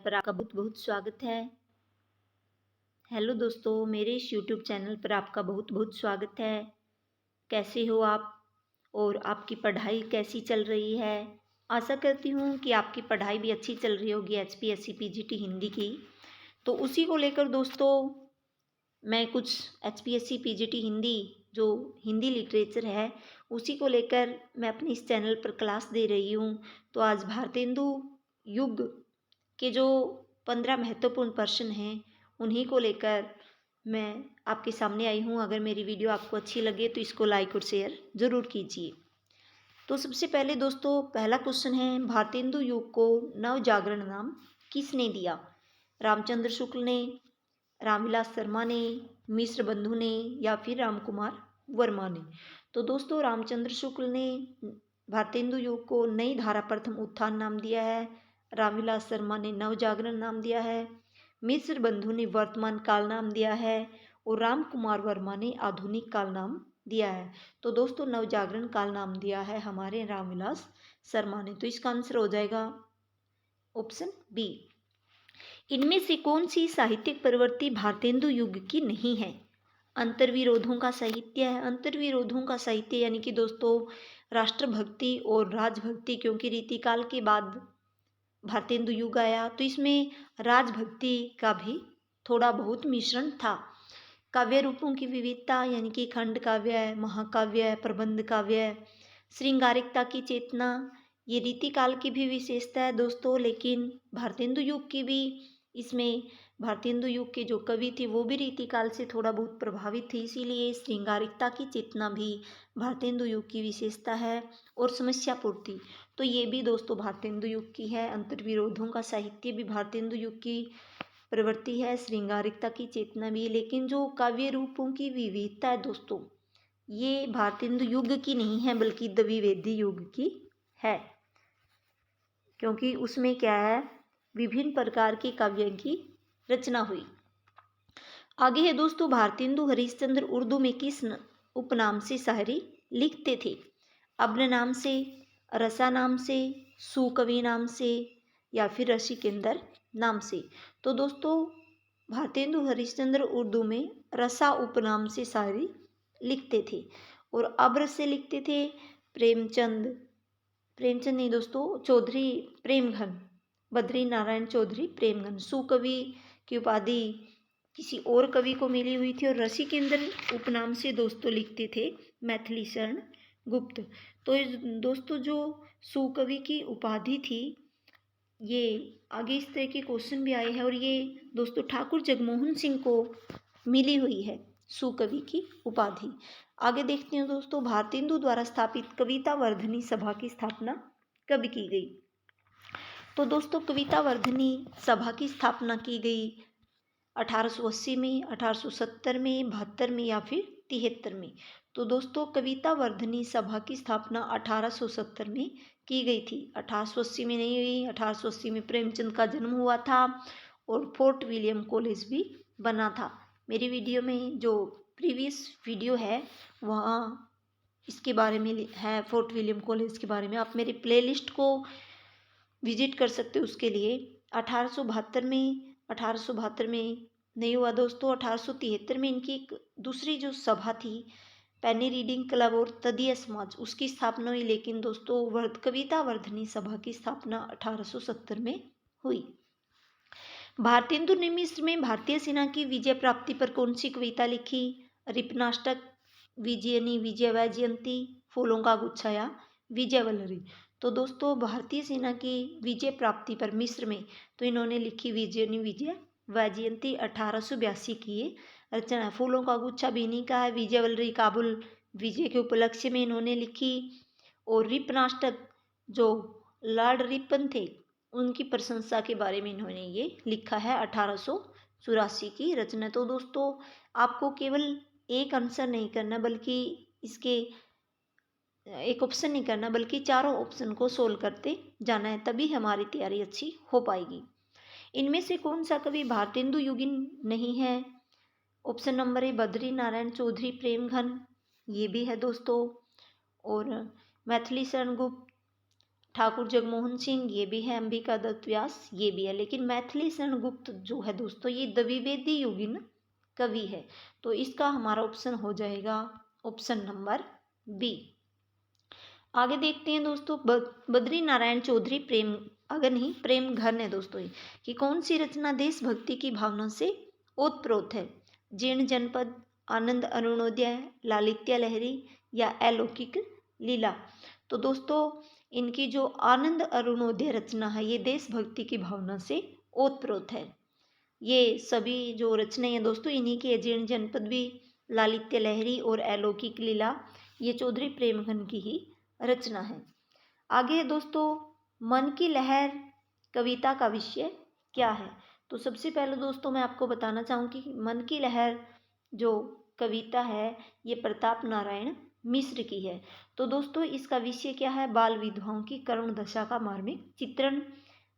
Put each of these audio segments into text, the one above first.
पर आपका बहुत बहुत स्वागत है। हेलो दोस्तों, मेरे इस यूट्यूब चैनल पर आपका बहुत बहुत स्वागत है। कैसे हो आप और आपकी पढ़ाई कैसी चल रही है? आशा करती हूँ कि आपकी पढ़ाई भी अच्छी चल रही होगी एचपीएससी पीजीटी हिंदी की। तो उसी को लेकर दोस्तों मैं कुछ एचपीएससी पीजीटी हिंदी जो हिंदी लिटरेचर है उसी को लेकर मैं अपने इस चैनल पर क्लास दे रही हूँ। तो आज भारतेंदु युग के जो 15 महत्वपूर्ण प्रश्न हैं उन्हीं को लेकर मैं आपके सामने आई हूँ। अगर मेरी वीडियो आपको अच्छी लगे तो इसको लाइक और शेयर ज़रूर कीजिए। तो सबसे पहले दोस्तों पहला क्वेश्चन है, भारतेंदु युग को नव जागरण नाम किसने दिया? रामचंद्र शुक्ल ने, रामविलास शर्मा ने, मिश्र बंधु ने या फिर रामकुमार वर्मा ने? तो दोस्तों रामचंद्र शुक्ल ने भारतेंदु युग को नई धारा प्रथम उत्थान नाम दिया है, रामविलास शर्मा ने नव जागरण नाम दिया है, मिश्र बंधु ने वर्तमान काल नाम दिया है और राम कुमार वर्मा ने आधुनिक काल नाम दिया है। तो दोस्तों नव जागरण काल नाम दिया है हमारे रामविलास शर्मा ने। तो इसका आंसर हो जाएगा ऑप्शन बी। इनमें से कौन सी साहित्यिक प्रवृत्ति भारतेंदु युग की नहीं है? अंतर्विरोधों का साहित्य है। अंतर्विरोधों का साहित्य यानी कि दोस्तों राष्ट्रभक्ति और राजभक्ति, क्योंकि रीतिकाल के बाद भारतेंदु युग आया तो इसमें राजभक्ति का भी थोड़ा बहुत मिश्रण था। काव्य रूपों की विविधता यानी कि खंड काव्य है, महाकाव्य है, प्रबंध काव्य है, श्रृंगारिकता की चेतना, ये रीतिकाल की भी विशेषता है दोस्तों। लेकिन भारतेंदु युग की भी इसमें भारतेंदु युग के जो कवि थे वो भी रीतिकाल से थोड़ा बहुत प्रभावित थे, इसीलिए श्रृंगारिकता की चेतना भी भारतेंदु युग की विशेषता है और समस्या पूर्ति तो ये भी दोस्तों भारतेंदु युग की है। अंतर्विरोधों का साहित्य भी भारतेंदु युग की प्रवृत्ति है, श्रृंगारिकता की चेतना भी। लेकिन जो काव्य रूपों की विविधता है दोस्तों ये भारतेंदु युग की नहीं है बल्कि द्विवेदी युग की है, क्योंकि उसमें क्या है विभिन्न प्रकार के काव्यों की रचना हुई। आगे है दोस्तों, भारतेंदु हरिश्चंद्र उर्दू में किस उपनाम से शायरी लिखते थे? अब्र नाम से, रसा नाम से, सुकवि नाम से या फिर रसिकेंद्र नाम से? तो दोस्तों भारतेंदु हरिश्चंद्र उर्दू में रसा उपनाम से शायरी लिखते थे और अब्र से लिखते थे प्रेमचंद नहीं दोस्तों, चौधरी प्रेमघन, बद्री नारायण चौधरी प्रेमघन। सुकवि की उपाधि किसी और कवि को मिली हुई थी और रसिकेंद्र उपनाम से दोस्तों लिखते थे मैथिली शरण गुप्त। तो दोस्तों जो सुकवि की उपाधि थी ये आगे इस तरह के क्वेश्चन भी आए हैं और ये दोस्तों ठाकुर जगमोहन सिंह को मिली हुई है सुकवि की उपाधि। आगे देखते हैं दोस्तों, भारतेंदु द्वारा स्थापित कविता वर्धनी सभा की स्थापना कब की गई? तो दोस्तों कविता वर्धनी सभा की स्थापना की गई 1880 में, 1870 में, 72 में या फिर 73 में? तो दोस्तों कविता वर्धनी सभा की स्थापना 1870 में की गई थी। 1880 में नहीं हुई, 1880 में प्रेमचंद का जन्म हुआ था और फोर्ट विलियम कॉलेज भी बना था। मेरी वीडियो में जो प्रीवियस वीडियो है वहाँ इसके बारे में है, फोर्ट विलियम कॉलेज के बारे में। आप मेरी प्लेलिस्ट को विजिट कर सकते हो उसके लिए। 1872 में नहीं हुआ दोस्तों, 1873 में इनकी एक दूसरी जो सभा थी पेनी रीडिंग क्लब और तदीय समाज उसकी स्थापना हुई। लेकिन दोस्तों कविता वर्धनी सभा की स्थापना 1870 में हुई। भारतेंदु ने मिस्र में भारतीय सेना की विजय प्राप्ति पर कौन सी कविता लिखी? रिपनाष्टक, विजयनी, विजय वैजयंती, फूलों का गुच्छा या विजय वल्लरी? तो दोस्तों भारतीय सेना की विजय प्राप्ति पर मिस्र में तो इन्होंने लिखी विजयनी, विजय वैजयंती 1882 की ये रचना है। फूलों का गुच्छा भी इन्हीं का है। विजय वल्लरी काबुल विजय के उपलक्ष्य में इन्होंने लिखी और रिपनाष्टक जो लॉर्ड रिपन थे उनकी प्रशंसा के बारे में इन्होंने ये लिखा है 1884 की रचना। तो दोस्तों आपको केवल एक आंसर नहीं करना बल्कि इसके एक ऑप्शन नहीं करना बल्कि चारों ऑप्शन को सोल्व करते जाना है, तभी हमारी तैयारी अच्छी हो पाएगी। इनमें से कौन सा कवि भारतेंदु युगीन नहीं है? Option number A Badri Narayan Chaudhary Premghan, ये भी है दोस्तों। और मैथिली शरण गुप्त ठाकुर जगमोहन सिंह ये भी है, अंबिका दत्त व्यास ये भी है, लेकिन मैथिली शरण गुप्त जो है दोस्तों ये द्विवेदी युगीन कवि है। तो इसका हमारा ऑप्शन हो जाएगा ऑप्शन नंबर बी। आगे देखते हैं दोस्तों, बद्री नारायण चौधरी प्रेम, अगर नहीं प्रेम घन है दोस्तों ये, कि कौन सी रचना देशभक्ति की भावना से ओतप्रोत है? जीर्ण जनपद, आनंद अरुणोदय, लालित्य लहरी या अलौकिक लीला। तो दोस्तों इनकी जो आनंद अरुणोदय रचना है ये देशभक्ति की भावना से ओतप्रोत है। ये सभी जो रचनाएं हैं दोस्तों इन्हीं की है। जीर्ण जनपद भी, लालित्य लहरी और अलौकिक लीला ये चौधरी प्रेमघन की ही रचना है। आगे है दोस्तों, मन की लहर कविता का विषय क्या है? तो सबसे पहले दोस्तों मैं आपको बताना चाहूँगी कि मन की लहर जो कविता है ये प्रताप नारायण मिश्र की है। तो दोस्तों इसका विषय क्या है? बाल विधवाओं की करुण दशा का मार्मिक चित्रण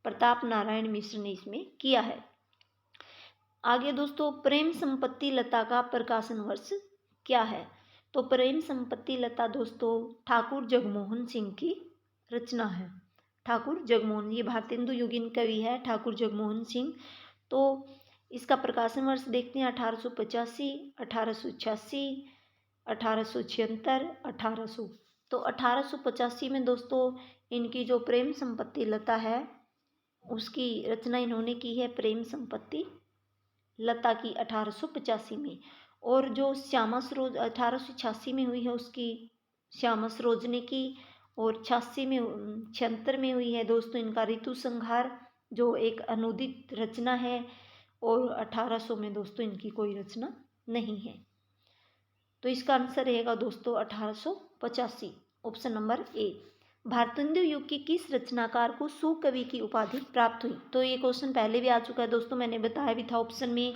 प्रताप नारायण मिश्र ने इसमें किया है। आगे दोस्तों, प्रेम संपत्ति लता का प्रकाशन वर्ष क्या है? तो प्रेम संपत्ति लता दोस्तों ठाकुर जगमोहन सिंह की रचना है। ठाकुर जगमोहन, ये भारतेंदु युगीन कवि है ठाकुर जगमोहन सिंह। तो इसका प्रकाशन वर्ष देखते हैं 1885, 1886, 1876, 1800। तो 1885 में दोस्तों इनकी जो प्रेम संपत्ति लता है उसकी रचना इन्होंने की है, प्रेम संपत्ति लता की 1885 में। और जो श्यामा सरोज 1886 में हुई है उसकी श्यामा सरोजनी की, और 86 में हुई है दोस्तों इनका ऋतु संहार जो एक अनुदित रचना है, और 1800 में दोस्तों इनकी कोई रचना नहीं है। तो इसका आंसर रहेगा दोस्तों 1885, ऑप्शन नंबर ए। भारतेंदु युग की किस रचनाकार को सुकवि की उपाधि प्राप्त हुई? तो ये क्वेश्चन पहले भी आ चुका है दोस्तों, मैंने बताया भी था ऑप्शन में।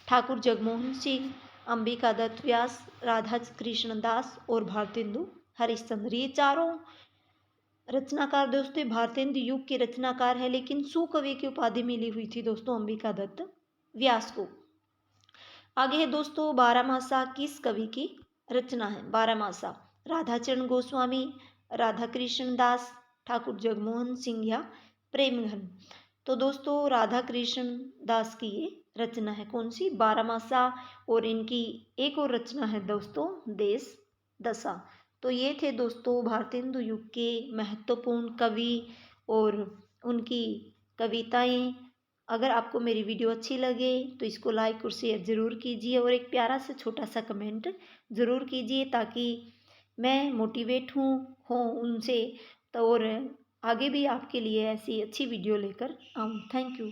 ठाकुर जगमोहन सिंह, अंबिका दत्त व्यास, राधा कृष्ण दास और भारतेंदु हरिश्चंद्र, ये चारों रचनाकार दोस्तों भारतेंदु युग के रचनाकार है, लेकिन सुकवि की उपाधि मिली हुई थी दोस्तों अंबिका दत्त व्यास को। आगे है दोस्तों, बारहमासा किस कवि की रचना है? बारहमासा राधाचरण गोस्वामी, राधा कृष्ण दास, ठाकुर जगमोहन सिंह या प्रेमघन। तो दोस्तों राधा कृष्ण दास की ये रचना है, कौन सी? बारहमासा। और इनकी एक और रचना है दोस्तों देश दशा। तो ये थे दोस्तों भारतेंदु युग के महत्वपूर्ण कवि और उनकी कविताएं। अगर आपको मेरी वीडियो अच्छी लगे तो इसको लाइक और शेयर ज़रूर कीजिए, और एक प्यारा सा छोटा सा कमेंट ज़रूर कीजिए ताकि मैं मोटिवेट हूँ उनसे, तो और आगे भी आपके लिए ऐसी अच्छी वीडियो लेकर आऊँ। Thank you.